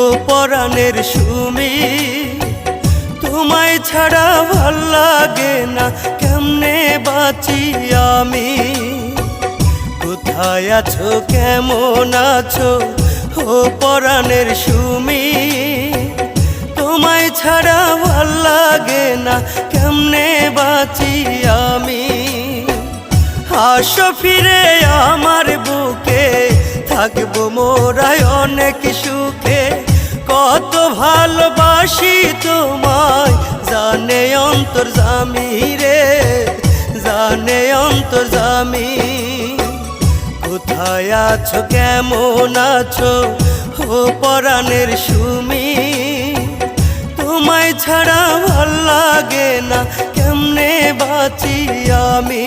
ও পরাণের সুমি। তোমায় ছাড়া ভাল লাগে না, কেমনে বাঁচি আমি। কোথায় আছো, কেমন আছো ও পরাণের সুমি। তোমায় ছাড়া ভাল লাগে না, কেমনে বাঁচি আমি। আসো ফিরে আমার বুকে, থাকবো মোরাই অনেক সুখে। কত ভালোবাসি তোমায়, জানে অন্তর্যামী রে, জানে অন্তর্যামী। কোথায় আছো, কেমন আছো ও পরাণের সুমি। তোমায় ছাড়া ভাল লাগে না, কেমনে বাঁচি আমি।